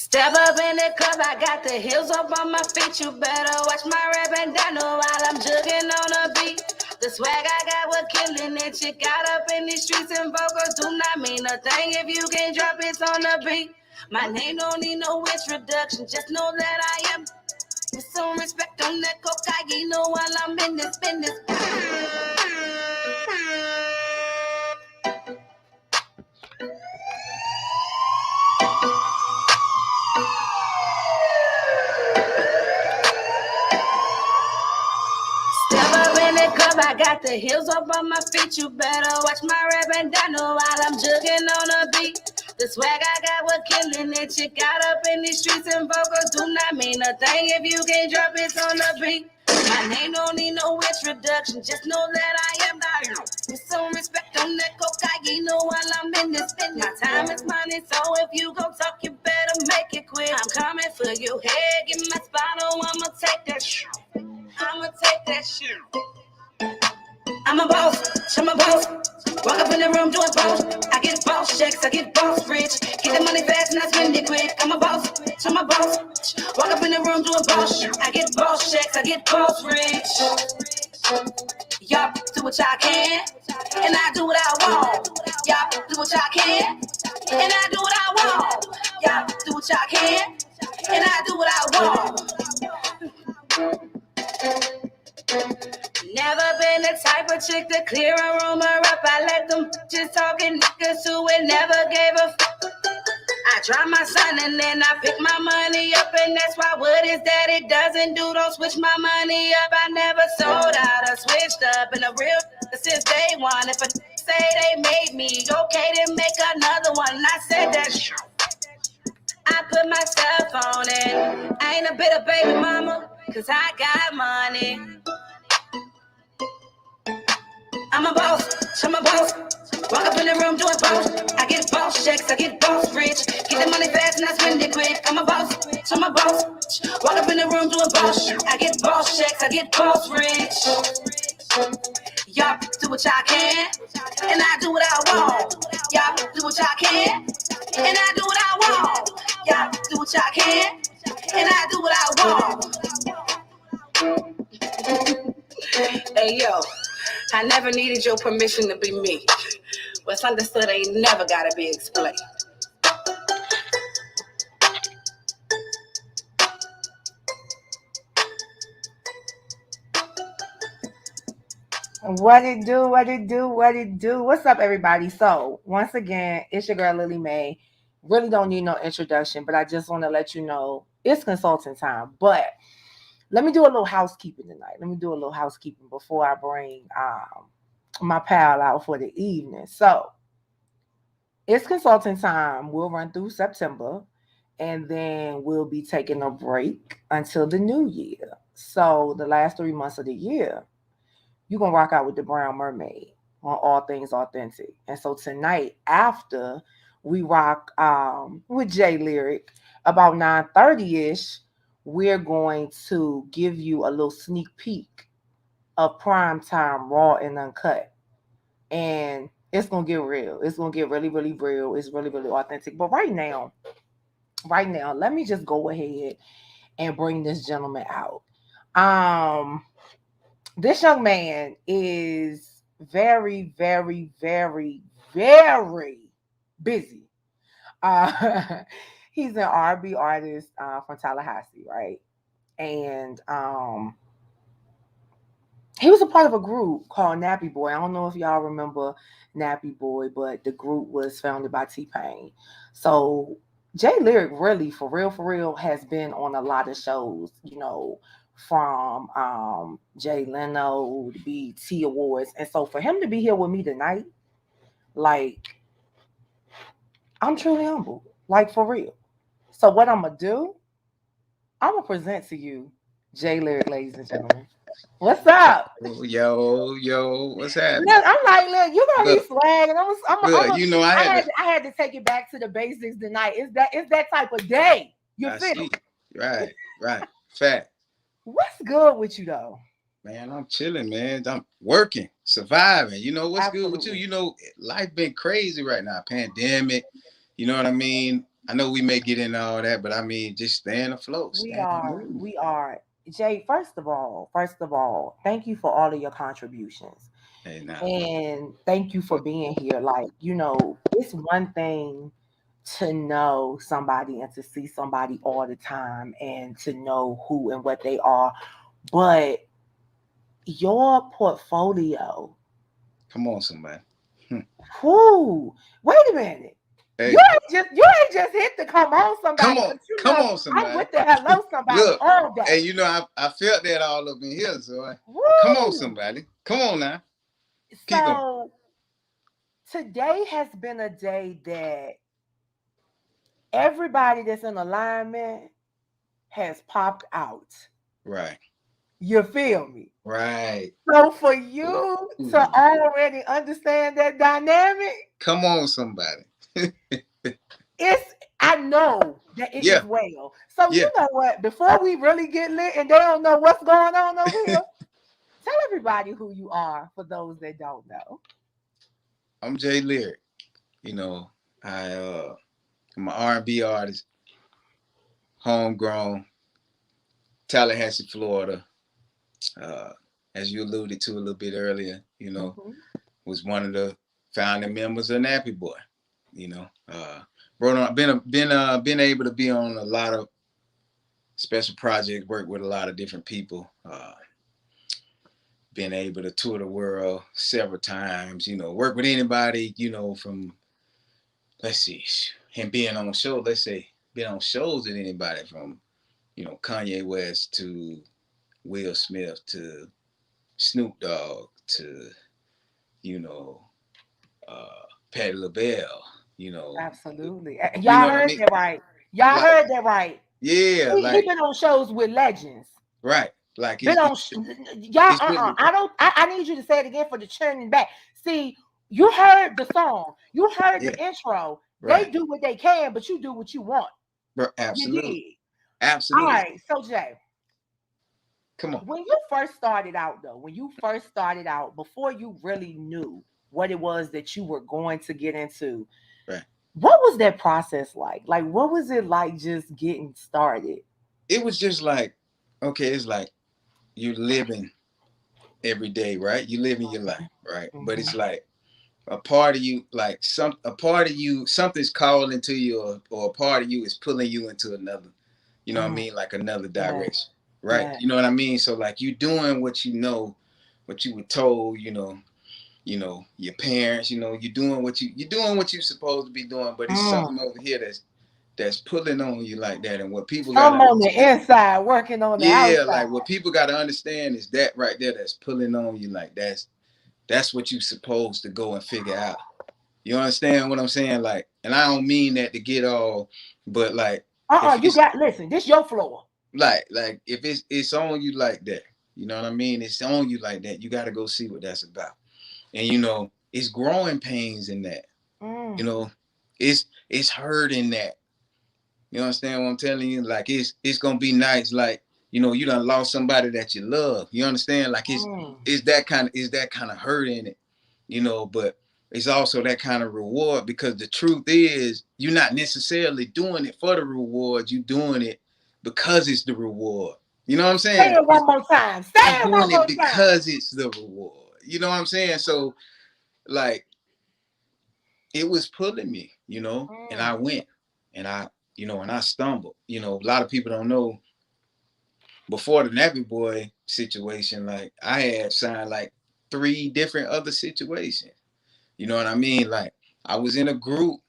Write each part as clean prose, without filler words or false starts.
Step up in the club, I got the heels up on my feet. You better watch my rap and down while I'm jugging on the beat. The swag I got was killing it. You got up in these streets and vocals do not mean a thing if you can't drop it on the beat. My name don't need no introduction, just know that I am. With some respect on that cocaine while I'm in this business. I got the heels up on my feet. You better watch my rap and down while I'm jugging on the beat. The swag I got was killing it. You got up in these streets and vocals do not mean a thing if you can't drop it on the beat. My name don't need no introduction, just know that I am the with some respect on that cocaine while I'm in this business. My time is money, so if you gon' talk, you better make it quick. I'm coming for your head, get my spot on, I'ma take that shit. I'ma take that shit. I'm a boss, I'm a boss. Walk up in the room doing boss. I get boss checks, I get boss rich. Get the money fast and I spend it quick. I'm a boss, I'm a boss. Walk up in the room doing boss. I get boss checks, I get boss rich. Y'all do what y'all can, and I do what I want. Y'all do what y'all can, and I do what I want. Y'all do what y'all can, and I do what I want. Never been the type of chick to clear a rumor up. I let them just talking niggas who it never gave a I drive my son and then I pick my money up, and that's why what is that it doesn't do, don't switch my money up. I never sold out or switched up, and a real since day one. If a say they made me, okay, then make another one. And I said that I put myself on it. I ain't a bit of baby mama, cause I got money. I'm a boss, I'm a boss. Walk up in the room doing boss. I get boss checks, I get boss rich. Get the money fast and I spend it quick. I'm a boss, I'm a boss. Walk up in the room doing boss. I get boss checks, I get boss rich. Y'all do what y'all can, and I do what I want. Y'all do what y'all can, and I do what I want. Y'all do what y'all can, and I do what I want. Hey yo, I never needed your permission to be me. What's understood ain't never gotta be explained. What it do, what it do, what it do. What's up, everybody? So, once again, it's your girl, Lily Mae. Really don't need no introduction, but I just want to let you know it's consulting time. But let me do a little housekeeping tonight. Let me do a little housekeeping before I bring my pal out for the evening. So, it's consulting time. We'll run through September, and then we'll be taking a break until the new year. So, the last 3 months of the year, you're going to rock out with the Brown Mermaid on All Things Authentic. And so tonight, after we rock with Jay Lyriq, about 9:30-ish, we're going to give you a little sneak peek of Primetime Raw and Uncut. And it's going to get real. It's going to get really, really real. It's really, really authentic. But right now, let me just go ahead and bring this gentleman out. This young man is very, very, very, very busy. He's an R&B artist from Tallahassee, right? And he was a part of a group called Nappy Boy. I don't know if y'all remember Nappy Boy, but the group was founded by T-Pain. So Jay Lyriq really, for real, has been on a lot of shows, you know, from Jay Leno, the BET Awards. And so for him to be here with me tonight, like, I'm truly humbled, like, for real. So what I'm going to do, I'm going to present to you Jay Lyriq, ladies and gentlemen. What's up? Yo, what's happening? Look, I'm like, look, you gonna be swagging. I had to take it back to the basics tonight. It's that type of day. You feel? Right. Fact. What's good with you though? Man, I'm chilling, man. I'm working, surviving. You know what's Absolutely. good with you? You know, life been crazy right now. Pandemic. You know what I mean? I know we may get into all that, but I mean, just staying afloat, We staying are, moving. we are. Jay, first of all, thank you for all of your contributions. Hey, now, And thank you for being here. Like, it's one thing to know somebody and to see somebody all the time and to know who and what they are. But your portfolio, come on, somebody. whoo, wait a minute. You Hey, ain't just hit the come on come somebody, on, because come on, I'm somebody. with the hello somebody Look, all day. and I felt that all up in here. So, come on, Woo! somebody. Come on now. Keep going. So today has been a day that everybody that's in alignment has popped out. Right, You feel me? right. So for you to Ooh. already understand that dynamic, Come on, somebody. I know that it is Yeah, well. So yeah. you know what? Before we really get lit and they don't know what's going on over here, tell everybody who you are for those that don't know. I'm Jay Lyriq. You know, I'm an R&B artist, homegrown, Tallahassee, Florida. Uh, as you alluded to a little bit earlier, Mhm. was one of the founding members of Nappy Boy. You know, wrote on, been able to be on a lot of special projects, work with a lot of different people. Been able to tour the world several times. Work with anybody. From, let's see, and being on show. Let's say been on shows with anybody from Kanye West to Will Smith to Snoop Dogg to you know Patti LaBelle. You know, Absolutely. you Y'all know what I heard mean? that right. Y'all Like, heard that right. yeah, He like, been on shows with legends. right, like Been on y'all. it's really I don't. I need you to say it again for the churning back. See, you heard the song. You heard yeah, the intro. They right, do what they can, but you do what you want. bro, You absolutely, did. All absolutely. right. So Jay, Come on. when you first started out, though, before you really knew what it was that you were going to get into, Right. what was that process like? Like, what was it like just getting started? It was just like, okay, it's like you're living every day, right? You living your life, right? But Mm-hmm. it's like a part of you, like a part of you, something's calling to you, or a part of you is pulling you into another, you know what I Mm, mean? Like another yeah, direction, right? yeah. You know what I mean? So like you doing what you know, what you were told, your parents, you're doing what you're supposed to be doing, but it's Mm. something over here that's pulling on you like that. And what people gotta Some on the understand, inside, working on the yeah, outside. like what people gotta understand is that right there that's pulling on you, like that's what you're supposed to go and figure out. You understand what I'm saying? Like, and I don't mean that to get all, but like if You it's got listen. This your floor. like if it's on you like that, you know what I mean? It's on you like that. You gotta go see what that's about. And it's growing pains in that. You Mm, know, it's hurt in that. You understand what I'm telling you? Like it's gonna be nice, like, you done lost somebody that you love. You understand? Like mm, it's that kind of hurt in it, but it's also that kind of reward, because the truth is you're not necessarily doing it for the reward, you doing it because it's the reward. You know what I'm say saying? it one more time. Say You it one doing it more time. because it's the reward. You know what I'm saying? So like it was pulling me, and I Mm, went and I stumbled. A lot of people don't know, before the Nappy Boy situation, like I had signed like 3 different other situations. You know what I mean? Like I was in a group,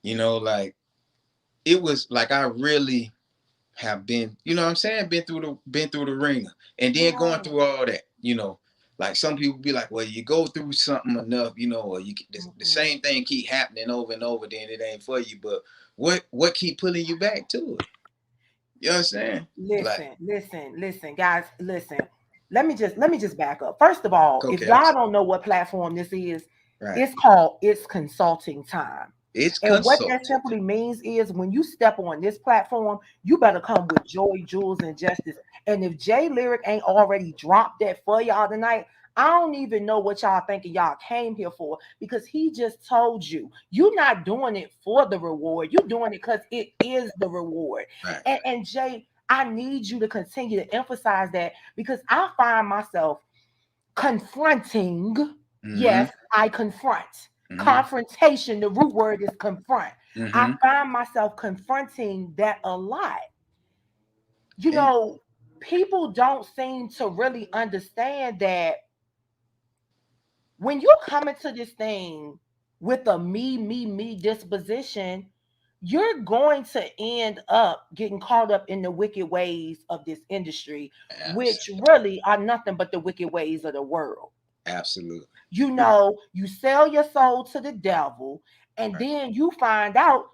like it was like I really have been, what I'm saying, been through the ringer, and then going mm, through all that, like some people be like, well, you go through something enough, or the mm. same thing keep happening over and over, then it ain't for you. But what keep pulling you back to it? You understand? Like, Listen, guys, listen. Let me just back up. First of all, if okay, y'all don't know what platform this is, right. it's called It's Consulting Time. It's And what that consulting. simply means is when you step on this platform, you better come with joy, jewels, and justice. And if Jay Lyriq ain't already dropped that for y'all tonight, I don't even know what y'all thinking y'all came here for, because he just told you you're not doing it for the reward. You're doing it because it is the reward. Right. And Jay, I need you to continue to emphasize that, because I find myself confronting. Mm-hmm. Yes, I confront. Mm-hmm. Confrontation, the root word is confront. I Mm-hmm. find myself confronting that a lot. You And know, people don't seem to really understand that when you come into this thing with a me disposition, you're going to end up getting caught up in the wicked ways of this industry, which absolutely. really are nothing but the wicked ways of the world. Absolutely. You know, you sell your soul to the devil, and Right. then you find out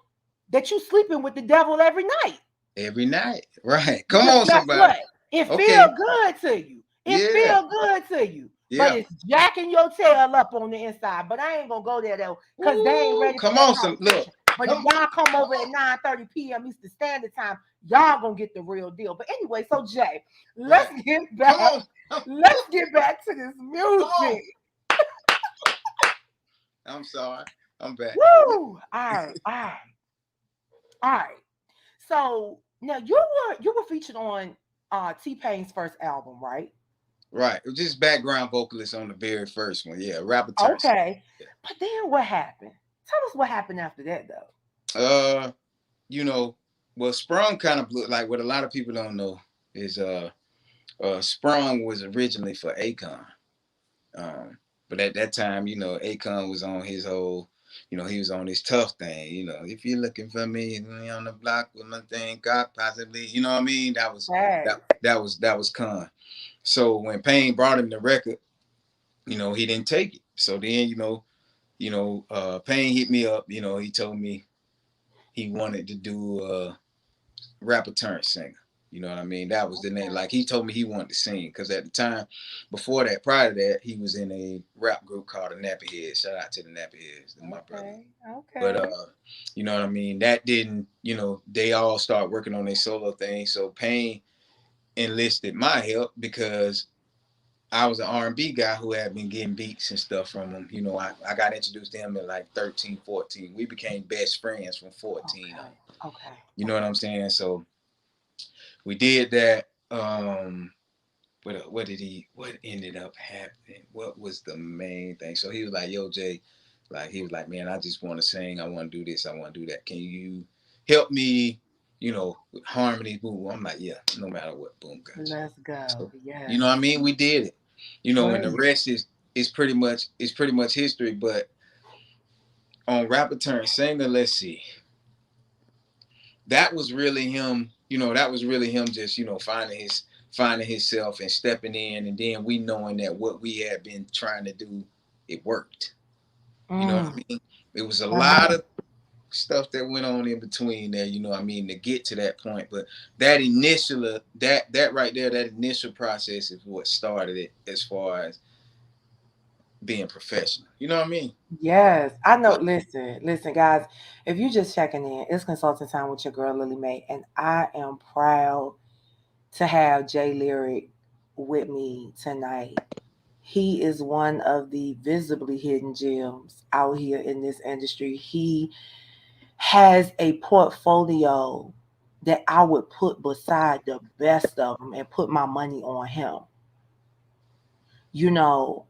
that you're sleeping with the devil every night. Every night. Right. Come Because on, guess somebody. what? It Okay. feel good to you. It Yeah. feel good to you. But Yeah. it's jacking your tail up on the inside. But I ain't gonna go there though, because they ain't Ooh, ready for come that on, some look. conversation. But if Come, y'all come come over at on. 9:30 p.m. Eastern Standard Time, y'all gonna get the real deal. But anyway, so Jay, let's Right. get Come back. on. Come, Let's get back to this come on. music. I'm sorry. I'm back. Woo! All right. So now you were featured on T Pain's first album, right? Right. It was just background vocalist on the very first one. Yeah. Rapper turn singer. Okay. But then what happened? Tell us what happened after that, though. Uh, you know, well, Sprung kind of blew, like what a lot of people don't know is Sprung was originally for Akon. But at that time, Akon was on his whole, he was on his tough thing. If you're looking for me on the block with my thing, God possibly, you know what I mean? That was Right. that was Con. So when Payne brought him the record, he didn't take it. So then, Payne hit me up. He told me he wanted to do rapper turned singer. You know what I mean? That was the name. Okay. Like he told me he wanted to sing because at the time, before that, prior to that, he was in a rap group called the Nappy Heads. Shout out to the Nappy Heads, my brother. Okay. But Okay. you know what I mean? That didn't, they all start working on their solo thing. So Payne enlisted my help because I was an R&B guy who had been getting beats and stuff from him. I got introduced to him at like 13, 14. We became best friends from 14 on. Okay. Okay. You know what Okay. I'm saying? So we did that. What ended up happening? What was the main thing? So he was like, yo, Jay, like he was like, man, I just want to sing. I want to do this. I want to do that. Can you help me, with harmony, boom? I'm like, yeah, no matter what, boom, gotcha. Let's go. So, you Yes. know what I mean? We did it. And the Great. rest is pretty much history. But on rapper turn singer, let's see. That was really him, that was really him just, finding himself and stepping in, and then we knowing that what we had been trying to do, it worked. You know what I Mm. mean? It was a lot Right. of stuff that went on in between there, you know what I mean, to get to that point. But that initial that right there, that initial process is what started it as far as being professional. You know what I mean? Yes, I know. Listen, guys. If you just checking in, it's consulting time with your girl Lily Mae, and I am proud to have Jay Lyriq with me tonight. He is one of the visibly hidden gems out here in this industry. He has a portfolio that I would put beside the best of them and put my money on him. You know,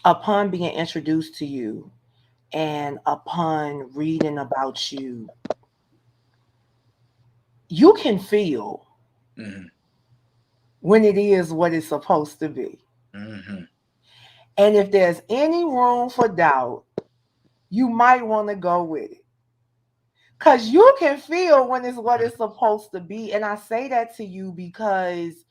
upon being introduced to you and upon reading about you, you can feel Mm-hmm. when it is what it's supposed to be. Mm-hmm. And if there's any room for doubt, you might want to go with it. Because you can feel when it's what it's supposed to be. And I say that to you because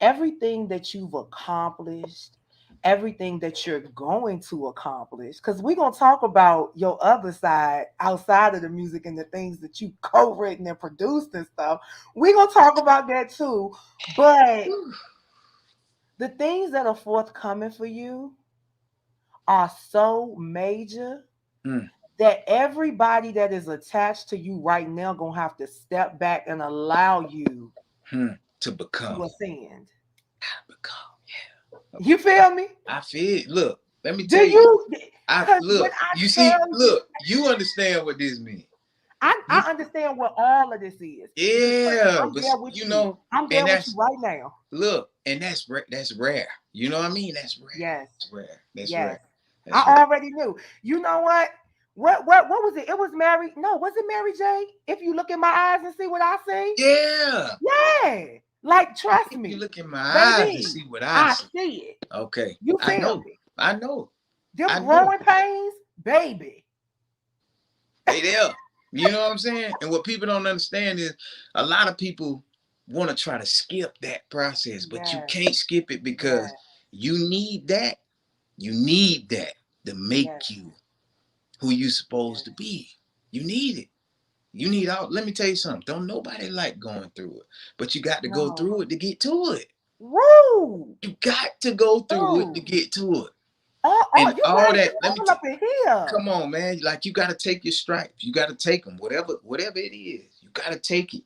everything that you've accomplished, everything that you're going to accomplish, because we're going to talk about your other side outside of the music and the things that you co-written and produced and stuff. We're going to talk about that too. But the things that are forthcoming for you are so major Mm-hmm. that everybody that is attached to you right now gonna have to step back and allow you To become. to ascend. Become. You feel me? I feel. Look, let me Do tell you. you? I Because when look. I You see. tell you, Look. You understand what this means. I understand what all of this is. Because Yeah, I'm but there with you you. know, I'm and there with you that's right now. look, and that's rare. You know what I mean? That's rare. Yes, That's rare. That's yes. rare. That's rare. I already knew. You know what? What was it? It was Mary. No, was it Mary J? If you look in my eyes and see what I see. Yeah. Yeah. Like, trust If you me, look in my eyes and baby. see what I I see. see it. Okay. You I feel know. me? I know. Them I know. growing pains, baby. They there. You know what I'm saying? And what people don't understand is a lot of people want to try to skip that process, but you Yes, can't skip it yes, because you need that. You need that to yes, make you who you yes. supposed to be. You need it. You need all. Let me tell you something. Don't nobody like going through it, but you got to go No. through it to get to it. Woo! You got to go through it to Woo! get to it. Oh, And you all right. You that. Let me all up in here. come on, man. Like you got to take your stripes. You got to take them. Whatever it is, you got to take it.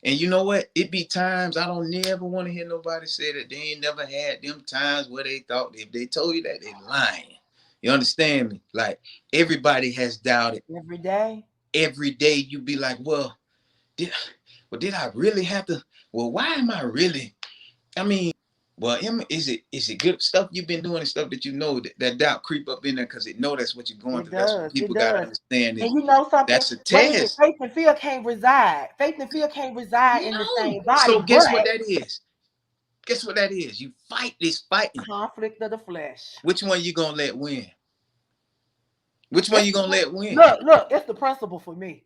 And you know what? It be times I don't never want to hear nobody say that they ain't never had them times where they thought if they told you that they lying. You understand me? Like everybody has doubted. Every day. Every day you be like, did I really have to? Well, why am I really? I mean, well, is it good stuff you've been doing and stuff that you know that doubt creep up in there because it know that's what you're going It through. That's what does. It people gotta does. understand And is you know something? that's a What is it? test. Faith and fear can't reside. Faith and fear can't reside in the No. same body, So guess what but that is? Guess what that is? You fight this fighting. conflict of the flesh. Which one you gonna let win? Which one It's you the, gonna let win? look, it's the principle for me.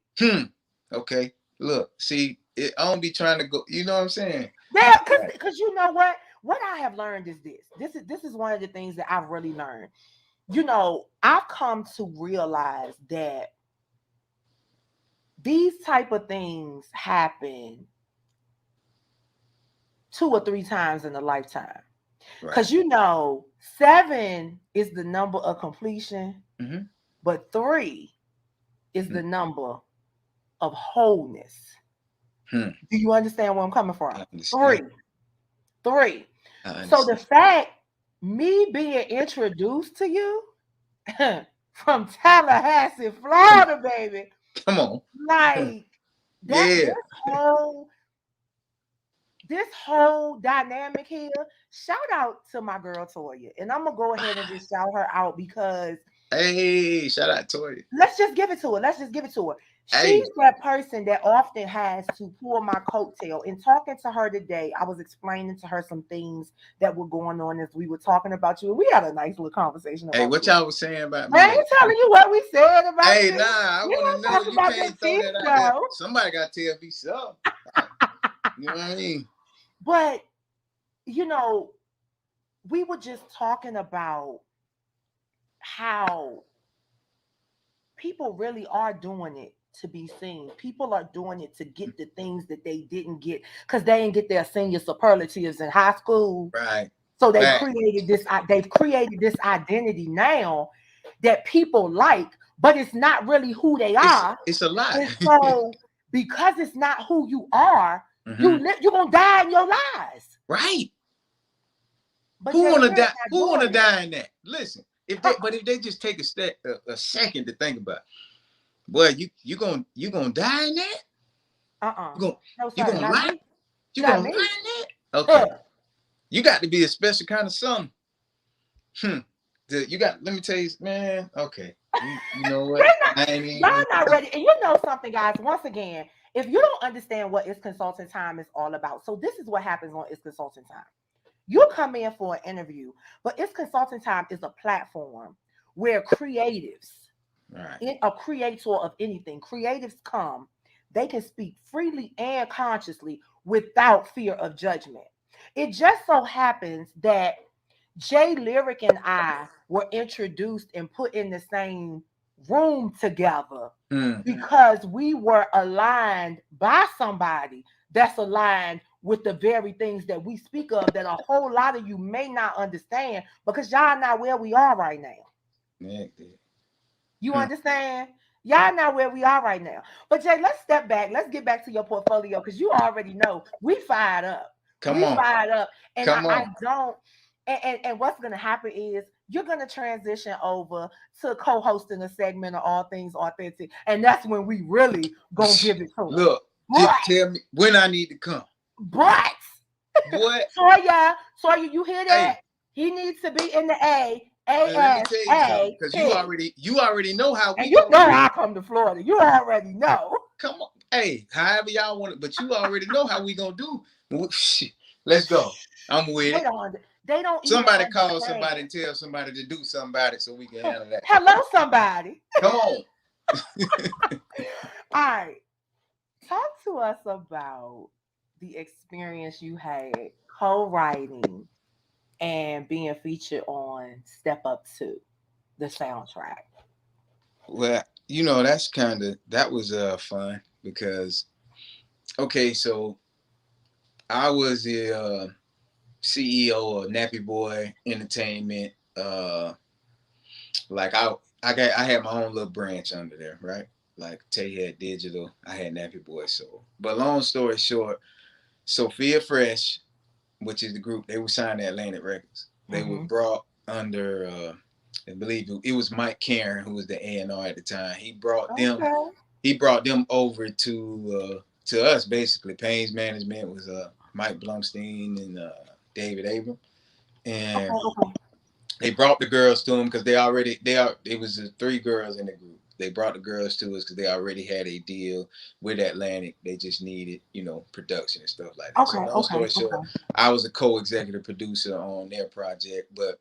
Okay. Look, see, I don't be trying to go. You know what I'm saying? Yeah, Right. because you know what? What I have learned is this. This is one of the things that I've really learned. You know, I've come to realize that these type of things happen 2 or 3 times in a lifetime. Right. Because you know, 7 is the number of completion, Mm-hmm. but 3 is the number of wholeness. Hmm. Do you understand where I'm coming from? I understand. 3. 3. I So the understand. fact me being introduced to you from Tallahassee, Come on. Florida, baby, Come on. like that Yeah. this whole dynamic here, shout out to my girl Toya. And I'm gonna go ahead and just shout her out because Hey, shout out to you. let's just give it to her. Let's just give it to her. Hey, She's that person that often has to pull my coattail. In talking to her today, I was explaining to her some things that were going on as we were talking about you. And we had a nice little conversation hey, about what you. y'all was saying about I me ain't today? telling you what we said about Hey, nah, you. I We want to don't know. talk You about them can't throw things that out there. though. Somebody got to tell me something. You know what I mean? But you know, we were just talking about how people really are doing it to be seen. People are doing it to get the things that they didn't get because they didn't get their senior superlatives in high school. Right. So they've Back. created this. They've created this identity now that people like, but it's not really who they are. It's a lot. And so, because it's not who you are, Mm-hmm. you're gonna die in your lies. Right. But Who Jay wanna Lyriq die? not Who wanna doing die in that? Listen, if they just take a second to think about, it, boy, you gonna die in that? that. You gonna No, you sir, gonna not lie? me. You Not gonna me. lie in that? Huh. Okay. You got to be a special kind of something. You got. Let me tell you, man. Okay. You know what? I ain't Y'all even. not ready. And you know something, guys. Once again, if you don't understand what It's Consulting Time is all about, so this is what happens on It's Consulting Time. You come in for an interview, but It's Consulting Time is a platform where creatives, Right. a creator of anything, creatives come, they can speak freely and consciously without fear of judgment. It just so happens that Jay Lyriq and I were introduced and put in the same room together because we were aligned by somebody that's aligned with the very things that we speak of that a whole lot of you may not understand because y'all not where we are right now. Yeah. You understand? Y'all not where we are right now. But Jay, let's step back. Let's get back to your portfolio because you already know we fired up. Come We on. fired up. And Come I on. don't. And what's gonna happen is you're gonna transition over to co-hosting a segment of All Things Authentic, and that's when we really gonna give it to them. Look, just But, tell me when I need to come. but What? Toya, you hear that? Hey, He needs to be in the A, and let me tell you something, A-S-A, because P. you already know how And we you gonna know do it. I come to Florida. You already know. Come on, hey, however y'all want it, but you already know how we gonna do. Let's go. I'm with They it. don't. They don't even Somebody call understand. somebody and tell somebody to do something about it so we can handle that. Hello, somebody. Come on. All right. Talk to us about the experience you had co-writing and being featured on Step Up 2, the soundtrack. Well, that was fun because okay, so I was the CEO of Nappy Boy Entertainment. Like I had my own little branch under there, right? Like Tay had digital, I had Nappy Boy soul. But long story short, Sophia Fresh, which is the group, they were signed to Atlantic Records. They were Mm-hmm. brought under I believe it was Mike Karen, who was the A&R at the time. Okay. He brought them over to us basically. Payne's management was Mike Blumstein and David Abram. Okay. And Okay. they brought the girls to them because it was the three girls in the group. They brought the girls to us because they already had a deal with Atlantic. They just needed, production and stuff like that. So Okay. long Okay. story short, Okay. I was a co-executive producer on their project, but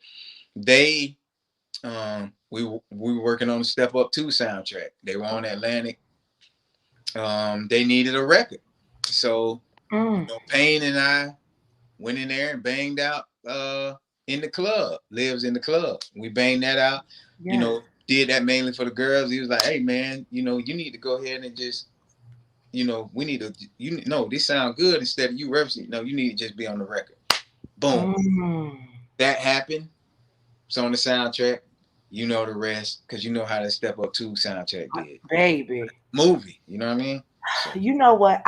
they we were working on the Step Up 2 soundtrack. They were on Atlantic. They needed a record. So, Mm. Payne and I went in there and banged out in the club, lives in the club. We banged that out, Yes. did that mainly for the girls. He was like, hey man, you need to go ahead and just, we need to, this sound good instead of you referencing. No, you need to just be on the record. Boom. Mm. That happened. It's on the soundtrack. You know the rest, because you know how the Step Up 2 soundtrack did. Baby. Movie, you know what I mean? So, You know what?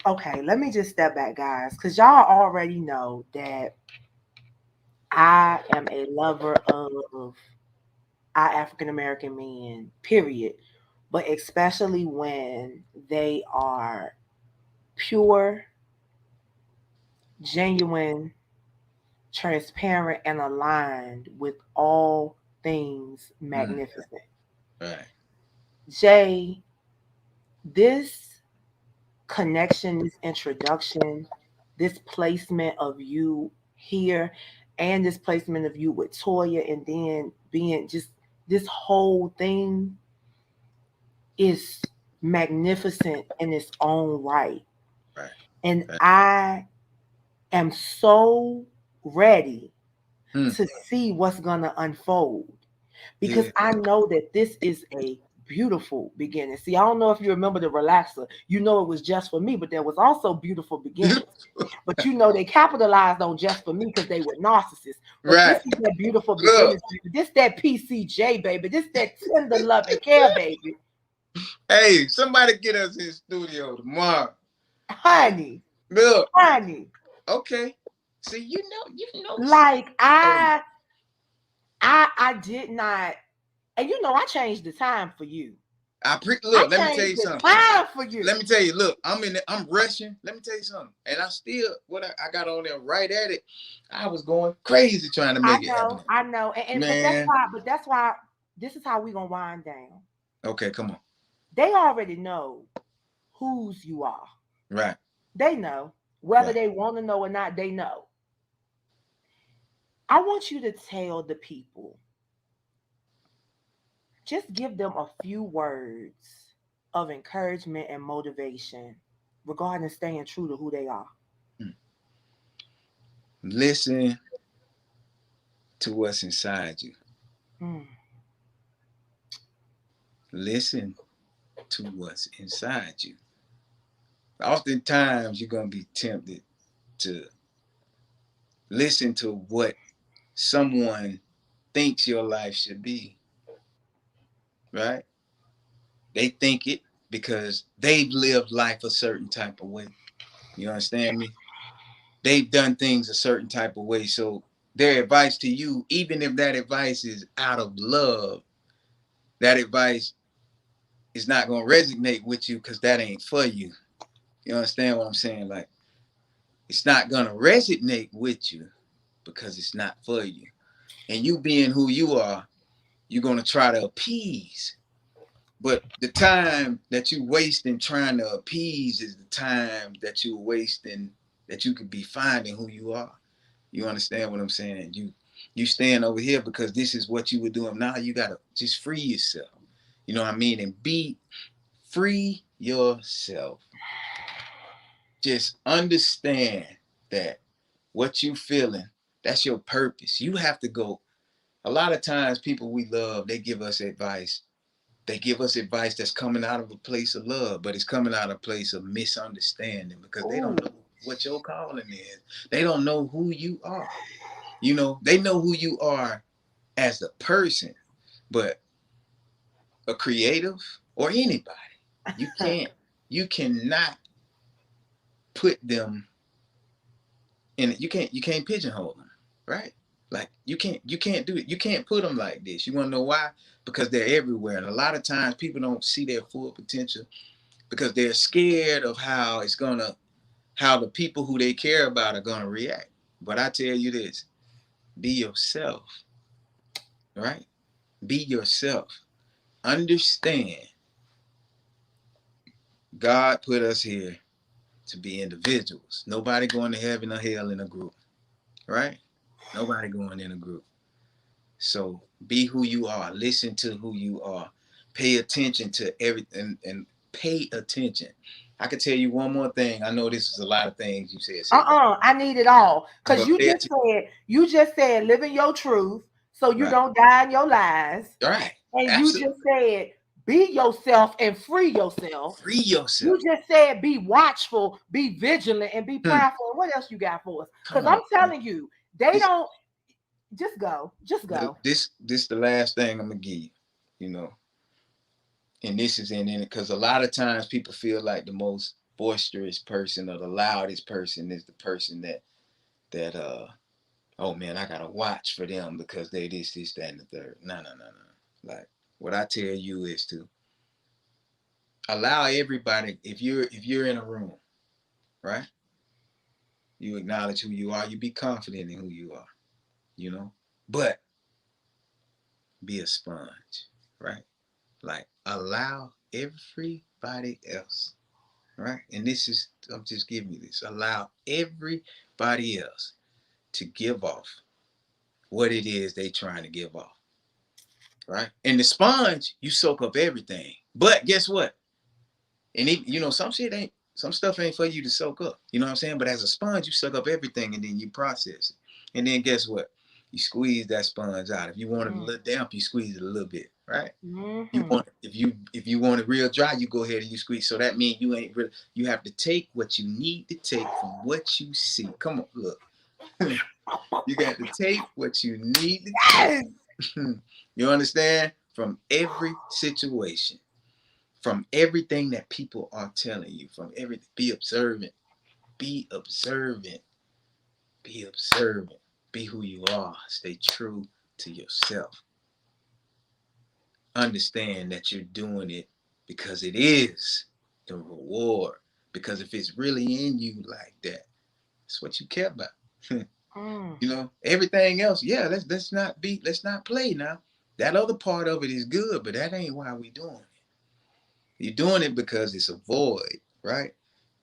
Okay, let me just step back, guys, because y'all already know that I am a lover of our African American men, period. But especially when they are pure, genuine, transparent, and aligned with all things magnificent. right. Jay, this connection, this introduction, this placement of you here, and this placement of you with Toya, and then being just this whole thing is magnificent in its own right. Right. And Right. I am so ready Hmm. to see what's going to unfold because Yeah. I know that this is a beautiful beginning. See, I don't know if you remember the relaxer. You know it was just for me, but there was also beautiful beginnings. But they capitalized on just for me because they were narcissists. But this Right. is that beautiful Look, beginnings, baby. This that PCJ, baby. This that tender love and care, baby. hey, somebody get us in the studio tomorrow. Honey, Look, honey. okay. See, Like hey, I did not, and I changed the time for you. I look, let me tell changed you the something. time for you. Let me tell you, look, I'm rushing. Let me tell you something. And I still, I got on there right at it. I was going crazy trying to make it happen. I know, and Man. but that's why this is how we gonna wind down. Okay, come on. They already know whose you are. Right. They know whether Right. they want to know or not. They know. I want you to tell the people. Just give them a few words of encouragement and motivation regarding staying true to who they are. Listen to what's inside you. Mm. Listen to what's inside you. Oftentimes, you're going to be tempted to listen to what someone thinks your life should be, right? They think it because they've lived life a certain type of way. You understand me? They've done things a certain type of way. So their advice to you, even if that advice is out of love, that advice is not going to resonate with you because that ain't for you. You understand what I'm saying? Like, it's not going to resonate with you because it's not for you. And you being who you are, you're going to try to appease. But the time that you wasting trying to appease is the time that you're wasting that you could be finding who you are. You understand what I'm saying? You stand over here because this is what you were doing. Now you gotta just free yourself. You know what I mean? And free yourself. Just understand that what you feeling, that's your purpose. You have to go. A lot of times people we love, they give us advice. They give us advice that's coming out of a place of love, but it's coming out of a place of misunderstanding because they don't know what your calling is. They don't know who you are. You know, they know who you are as a person, but a creative or anybody, you cannot put them in it. You can't pigeonhole them, right? Like you can't do it. You can't put them like this. You want to know why? Because they're everywhere. And a lot of times people don't see their full potential because they're scared of how the people who they care about are gonna react. But I tell you this, be yourself, right? Be yourself. Understand God put us here to be individuals. Nobody going to heaven or hell in a group, right? Nobody going in a group. So be who you are. Listen to who you are. Pay attention to everything and pay attention. I can tell you one more thing. I know this is a lot of things you said. I need it all. Because But pay you just said living your truth so you right. don't die in your lies. Right. And you Absolutely. just said be yourself and free yourself. Free yourself. You just said be watchful, be vigilant, and be prayerful. And what else you got for us? Come Because on. I'm telling you, they This don't just go. Just go. this the last thing I'm gonna give you, you know. And this is in it because a lot of times people feel like the most boisterous person or the loudest person is the person that oh man, I gotta watch for them because they this, that, and the third. No. Like what I tell you is to allow everybody, if you're in a room, right? You acknowledge who you are, you be confident in who you are, you know, but be a sponge, right? Like allow everybody else, right? And this is, I'm just giving you this. Allow everybody else to give off what it is they trying to give off, right? And the sponge, you soak up everything. But guess what? And some stuff ain't for you to soak up. You know what I'm saying? But as a sponge, you soak up everything and then you process it. And then guess what? You squeeze that sponge out. If you want it a little damp, you squeeze it a little bit, right? If you want it real dry, you go ahead and you squeeze. So that means you have to take what you need to take from what you see. Come on, look. You got to take what you need to take. You understand? From every situation, from everything that people are telling you, from everything. Be observant. Be observant. Be observant. Be who you are. Stay true to yourself. Understand that you're doing it because it is the reward. Because if it's really in you like that, it's what you care about. You know, everything else, yeah, let's not play now. That other part of it is good, but that ain't why we doing it. You're doing it because it's a void, right?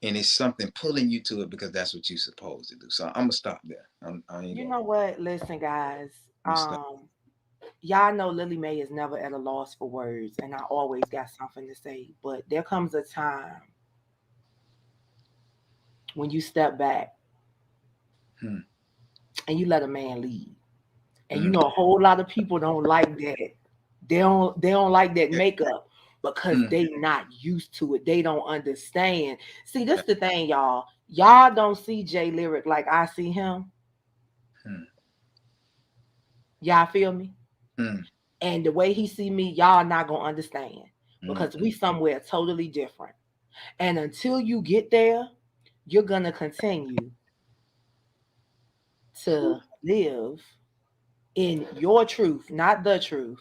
And it's something pulling you to it because that's what you're supposed to do. So I'm gonna stop there. I ain't You gonna. know what? Listen, guys. I'm gonna stop. Y'all know Lily Mae is never at a loss for words, and I always got something to say. But there comes a time when you step back Hmm. and you let a man lead. And you Hmm. know a whole lot of people don't like that. They don't like that Yeah. makeup because Hmm. they not used to it. They don't understand. See, this the thing, y'all. Y'all don't see Jay Lyriq like I see him. Hmm. Y'all feel me? Hmm. And the way he see me, y'all not gonna understand Hmm. because we somewhere totally different. And until you get there, you're gonna continue to live in your truth, not the truth,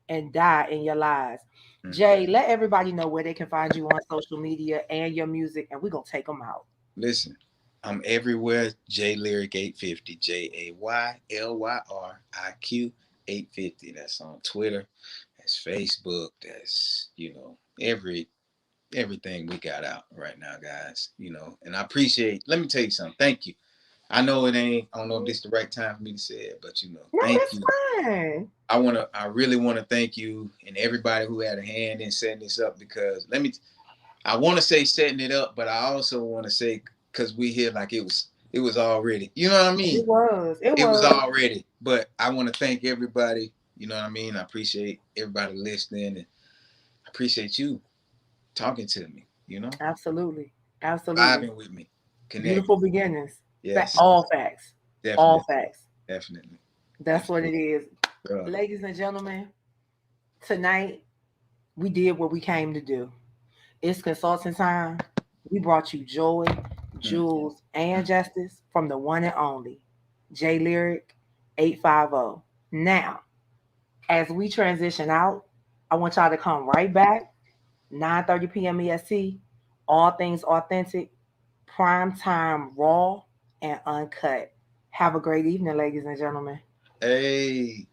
and die in your lies. Mm. Jay, let everybody know where they can find you on social media and your music, and we're going to take them out. Listen, I'm everywhere. Jay Lyriq 850. JAYLYRIQ 850. That's on Twitter. That's Facebook. That's everything we got out right now, guys. And I appreciate. Let me tell you something. Thank you. I know it ain't. I don't know if this is the right time for me to say it, but No, thank that's you. fine. I really want to thank you and everybody who had a hand in setting this up, because I want to say setting it up, but I also want to say, because we hear like it was already, you know what I It mean? was. It It was was. already, but I want to thank everybody, you know what I mean? I appreciate everybody listening, and I appreciate you talking to me, Absolutely. Absolutely. vibing with me, Beautiful connecting. beginnings. Yes, All facts. All definitely, facts. definitely. That's what it is. Uh, Ladies and gentlemen, tonight we did what we came to do. It's consulting time. We brought you joy, mm, jewels, and mm. justice from the one and only Jay Lyriq 850. Now, as we transition out, I want y'all to come right back, 9:30 p.m. EST, all things authentic, prime time, raw, and uncut. Have a great evening, ladies and gentlemen. Hey.